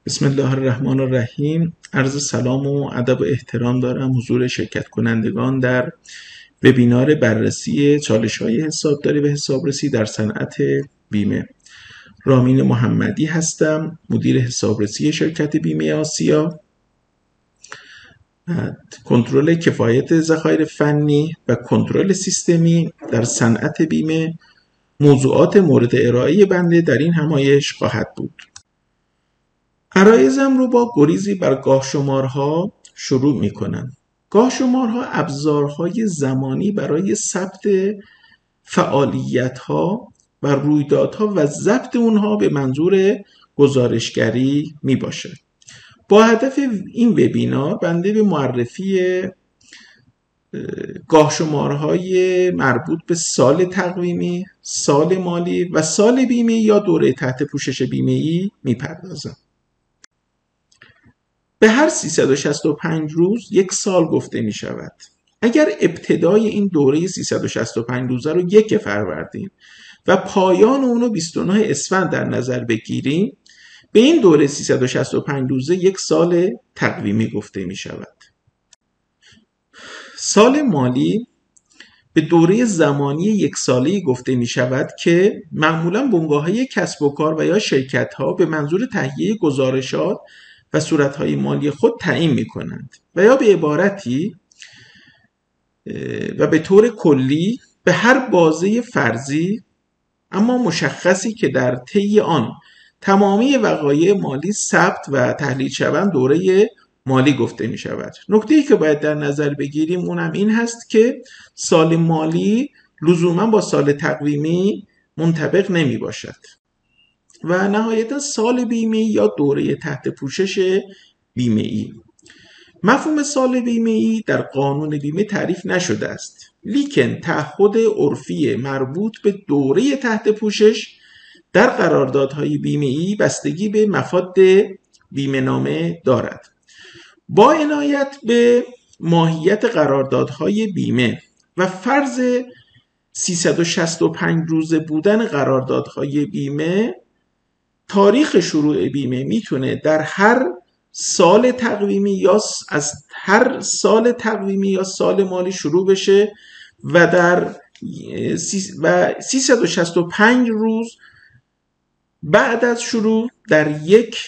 بسم الله الرحمن الرحیم. عرض سلام و ادب و احترام دارم حضور شرکت کنندگان در وبینار بررسی چالش‌های حسابداری و حسابرسی در صنعت بیمه. رامین محمدی هستم، مدیر حسابرسی شرکت بیمه آسیا. کنترل کفایت ذخایر فنی و کنترل سیستمی در صنعت بیمه موضوعات مورد ارائه بنده در این همایش خواهد بود. عرایزم رو با گریزی بر گاهشمارها شروع می کنم. گاهشمارها ابزارهای زمانی برای ثبت فعالیت‌ها و رویدادها و ضبط اونها به منظور گزارشگری می باشد. با هدف این وبینار بنده به معرفی گاهشمارهای مربوط به سال تقویمی، سال مالی و سال بیمه یا دوره تحت پوشش بیمه‌ای می‌پردازم. به هر 365 روز یک سال گفته می شود. اگر ابتدای این دوره 365 روزه رو 1 فروردین و پایان اونو 29 اسفند در نظر بگیریم، به این دوره 365 روزه یک سال تقویمی گفته می شود. سال مالی به دوره زمانی 1 ساله‌ای گفته می شود که معمولاً بنگاه‌های کسب و کار و یا شرکت‌ها به منظور تهیه گزارشات و صورتهای مالی خود تعیین می کنند و یا به عبارتی و به طور کلی به هر بازه فرضی اما مشخصی که در طی آن تمامی وقایع مالی ثبت و تحلیل شوند دوره مالی گفته می شود. نکته‌ای که باید در نظر بگیریم اونم این هست که سال مالی لزوما با سال تقویمی منطبق نمی باشد. و نهایتا سال بیمه یا دوره تحت پوشش بیمه ای. مفهوم سال بیمه ای در قانون بیمه تعریف نشده است، لیکن تعهد عرفی مربوط به دوره تحت پوشش در قراردادهای بیمه ای بستگی به مفاد بیمه نامه دارد. با عنایت به ماهیت قراردادهای بیمه و فرض 365 روزه بودن قراردادهای بیمه، تاریخ شروع بیمه میتونه در هر سال تقویمی یا از هر سال تقویمی یا سال مالی شروع بشه و در 365 روز بعد از شروع در یک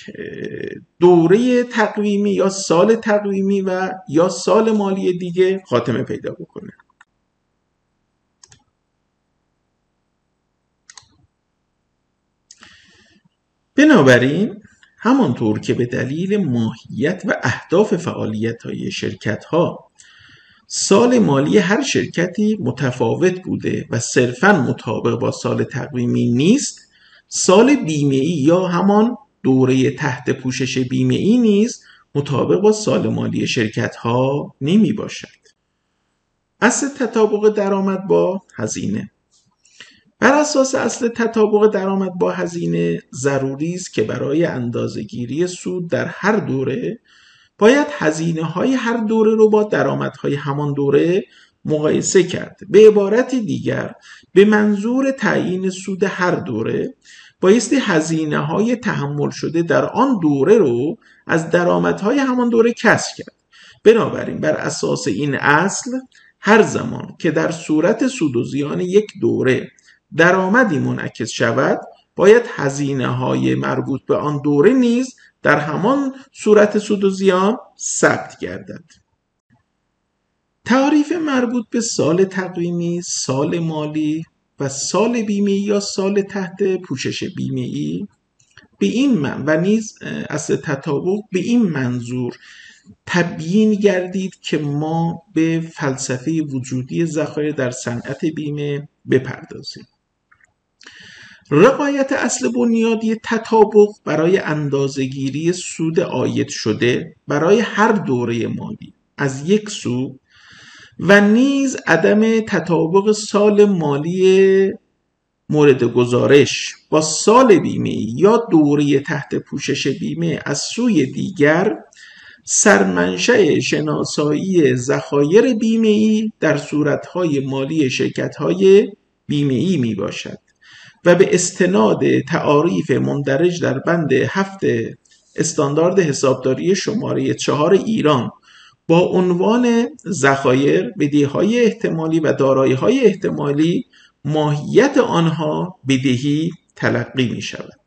دوره تقویمی یا سال تقویمی و یا سال مالی دیگه خاتمه پیدا بکنه. بنابراین همانطور که به دلیل ماهیت و اهداف فعالیت‌های شرکت‌ها سال مالی هر شرکتی متفاوت بوده و صرفاً مطابق با سال تقویمی نیست، سال بیمه‌ای یا همان دوره تحت پوشش بیمه‌ای نیز مطابق با سال مالی شرکت‌ها نمی باشد. اصل تطابق درآمد با هزینه. بر اساس اصل تطابق درآمد با هزینه ضروری است که برای اندازه‌گیری سود در هر دوره باید هزینه‌های هر دوره رو با درآمدهای همان دوره مقایسه کرد. به عبارت دیگر به منظور تعیین سود هر دوره بایستی هزینه‌های تحمل شده در آن دوره رو از درآمدهای همان دوره کسر کرد. بنابراین بر اساس این اصل هر زمان که در صورت سود و زیان یک دوره درآمدی منعکس شود، باید هزینه‌های مربوط به آن دوره نیز در همان صورت سود و زیان ثبت گردد. تعریف مربوط به سال تقویمی، سال مالی و سال بیمه یا سال تحت پوشش بیمه‌ای به این و نیز اصل تطابق به این منظور تبیین گردید که ما به فلسفه وجودی ذخایر در صنعت بیمه بپردازیم. رعایت اصل بنیادی تطابق برای اندازه‌گیری سود عاید شده برای هر دوره مالی از یک سو و نیز عدم تطابق سال مالی مورد گزارش با سال بیمه یا دوره تحت پوشش بیمه از سوی دیگر سرمنشأ شناسایی ذخایر بیمه‌ای در صورت‌های مالی شرکت‌های بیمه‌ای میباشد و به استناد تعاریف مندرج در بند 7 استاندارد حسابداری شماره 4 ایران با عنوان ذخایر، بدهی‌های احتمالی و دارایی‌های احتمالی، ماهیت آنها بدهی تلقی می شود.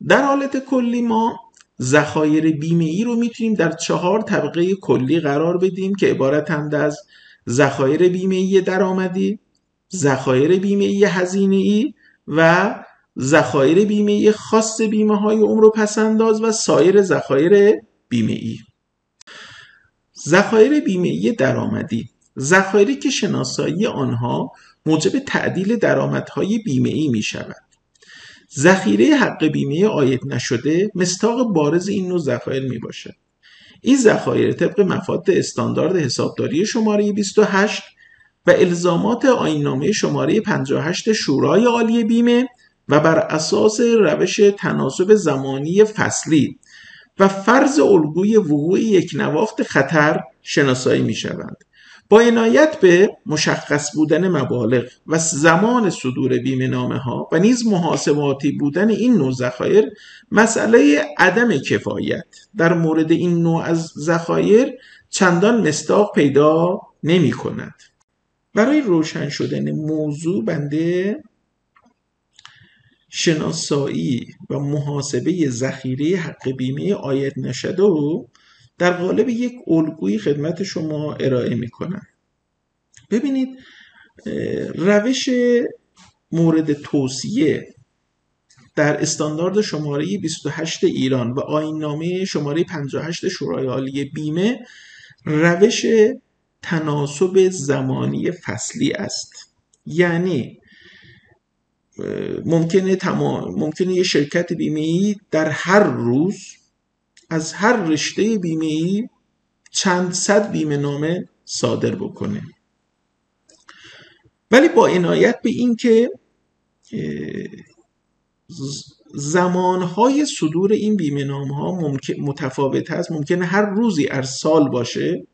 در حالت کلی ما ذخایر بیمه‌ای رو میتونیم در 4 طبقه کلی قرار بدیم که عبارتند از ذخایر بیمه‌ای درآمدی، ذخایر بیمه‌ای هزینه‌ای و ذخایر بیمه‌ای خاص بیمه‌های عمر و پس‌انداز و سایر ذخایر بیمه‌ای. ذخایر بیمه‌ای درآمدی، ذخایری که شناسایی آنها موجب تعدیل درآمدهای بیمه‌ای می‌شود. ذخیره حق بیمه عاید نشده مصداق بارز این نوع ذخایر می باشد. این ذخایر طبق مفاد استاندارد حسابداری شماره 28 و الزامات آیین‌نامه شماره 58 شورای عالی بیمه و بر اساس روش تناسب زمانی فصلی و فرض الگوی وقوع یک نواخت خطر شناسایی می شوند. با عنایت به مشخص بودن مبالغ و زمان صدور بیمه‌نامه ها و نیز محاسباتی بودن این نوع ذخایر، مسئله عدم کفایت در مورد این نوع از ذخایر چندان مصداق پیدا نمی کند. برای روشن شدن موضوع بنده شناسایی و محاسبه ذخیره حق بیمه عاید نشده و در قالب یک الگویی خدمت شما ارائه می کنم. ببینید، روش مورد توصیه در استاندارد شماره 28 ایران و آیین‌نامه شماره 58 شورای عالی بیمه روش تناسب زمانی فصلی است. یعنی ممکنه یه شرکت بیمه‌ای در هر روز از هر رشته بیمه‌ای چند صد بیمه‌نامه صادر بکنه، ولی با عنایت به این که زمانهای صدور این بیمه‌نامه‌ها متفاوت است. ممکنه هر روزی از سال باشه،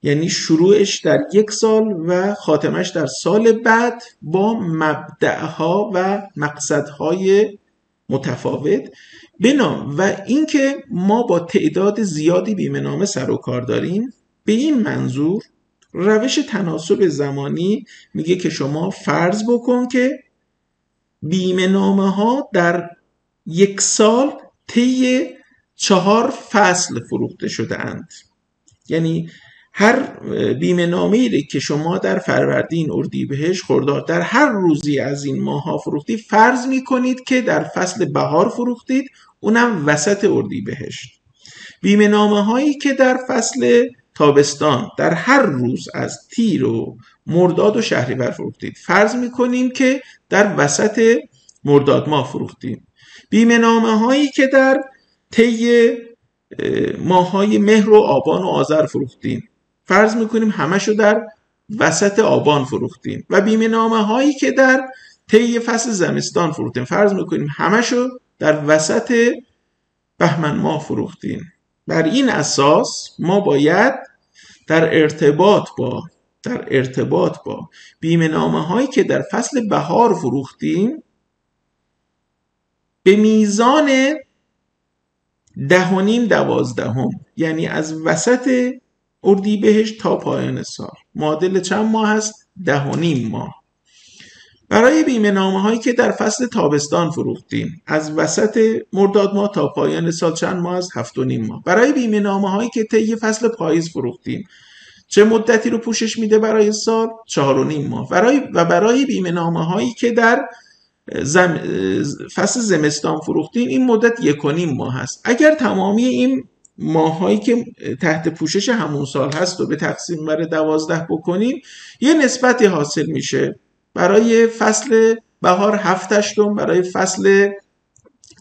یعنی شروعش در یک سال و خاتمش در سال بعد با مبدأها و مقصدهای متفاوت و اینکه ما با تعداد زیادی بیمه‌نامه سر و کار داریم. به این منظور روش تناسب زمانی میگه که شما فرض بکن که بیمه‌نامه ها در یک سال طی 4 فصل فروخته شده اند. یعنی هر بیمه‌نامه‌ای که شما در فروردین، اردیبهشت، خرداد در هر روزی از این ماه‌ها فروختید، فرض می‌کنید که در فصل بهار فروختید، اونم وسط اردیبهشت. بیمه‌نامه‌هایی که در فصل تابستان در هر روز از تیر و مرداد و شهریور فروختید، فرض می‌کنیم که در وسط مرداد ماه فروختید. بیمه‌نامه‌هایی که در طی ماه‌های مهر و آبان و آذر فروختیم، فرض میکنیم همشو در وسط آبان فروختیم. و بیمه‌نامه هایی که در طی فصل زمستان فروختیم، فرض میکنیم همشو در وسط بهمن ماه فروختیم. بر این اساس ما باید در ارتباط با بیمه‌نامه هایی که در فصل بهار فروختیم به میزان 10.5-12، یعنی از وسط اردیبهشت تا پایان سال، معادل چند ماه هست؟ 10.5 ماه. برای بیمه‌نامه هایی که در فصل تابستان فروختیم، از وسط مرداد ماه تا پایان سال چند ماه است؟ 7.5 ماه. برای بیمه‌نامه هایی که طی فصل پاییز فروختیم، چه مدتی رو پوشش میده برای سال؟ 4.5 ماه. برای بیمه‌نامه هایی که در فصل زمستان فروختیم، این مدت 1.5 ماه هست. اگر تمامی این ماهایی که تحت پوشش همون سال هست و به تقسیم بر 12 بکنیم یه نسبتی حاصل میشه. برای فصل بهار 7/8، برای فصل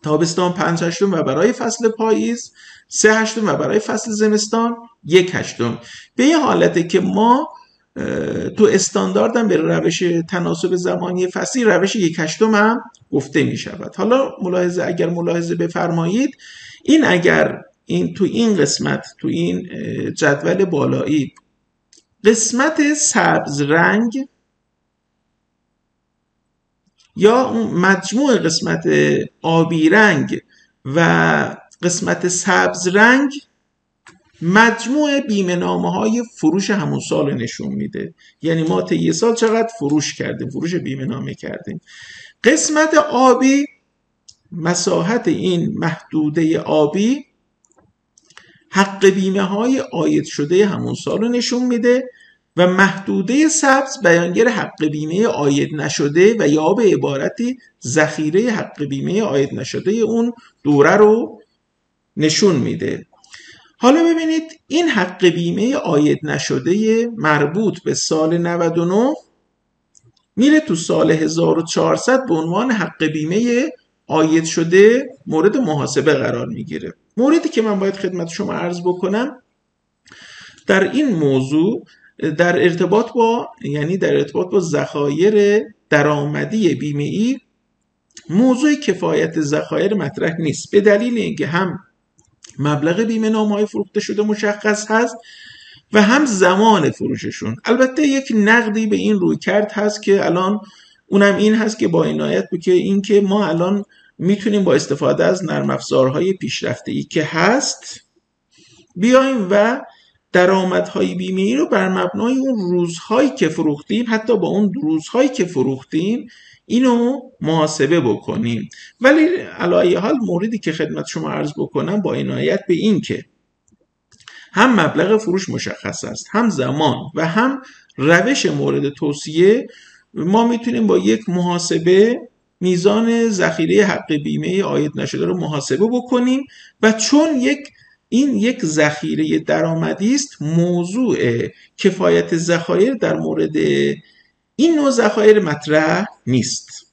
تابستان 5/8 و برای فصل پاییز 3/8 و برای فصل زمستان 1/8. به این حالته که ما تو استانداردم به روش تناسب زمانی فصلی روش 1/8 هم گفته می شود. حالا اگر ملاحظه بفرمایید، این اگر تو این قسمت، تو این جدول بالایی، قسمت سبز رنگ یا مجموع قسمت آبی رنگ و قسمت سبز رنگ مجموع بیمه نامه های فروش همون سال نشون میده. یعنی ما طی یه سال چقدر فروش کردیم، فروش بیمه نامه کردیم. قسمت آبی، مساحت این محدوده آبی، حق بیمه های عاید شده همون سال رو نشون میده و محدوده سبز بیانگر حق بیمه عاید نشده و یا به عبارتی ذخیره حق بیمه عاید نشده اون دوره رو نشون میده. حالا ببینید این حق بیمه عاید نشده مربوط به سال 99 میره تو سال 1400 به عنوان حق بیمه عاید شده مورد محاسبه قرار میگیره. موردی که من باید خدمت شما عرض بکنم در این موضوع در ارتباط با ذخایر درآمدی بیمه‌ای، موضوع کفایت ذخایر مطرح نیست، به دلیل اینکه هم مبلغ بیمه نامه‌های فروخته شده مشخص هست و هم زمان فروششون. البته یک نقدی به این روی کرد هست که الان اونم این هست که با عنایت به اینکه ما الان میتونیم با استفاده از نرم افزارهای پیشرفته‌ای که هست بیایم و درآمدهای بیمه‌ای رو بر مبنای اون روزهایی که فروختیم، حتی با اون روزهایی که فروختیم، اینو محاسبه بکنیم. ولی علی حال موردی که خدمت شما عرض بکنم با عنایت به این که هم مبلغ فروش مشخص است، هم زمان و هم روش مورد توصیه، ما میتونیم با یک محاسبه میزان ذخیره حق بیمه عاید نشده رو محاسبه بکنیم و چون این یک ذخیره درآمدی است، موضوع کفایت ذخایر در مورد این نوع ذخایر مطرح نیست.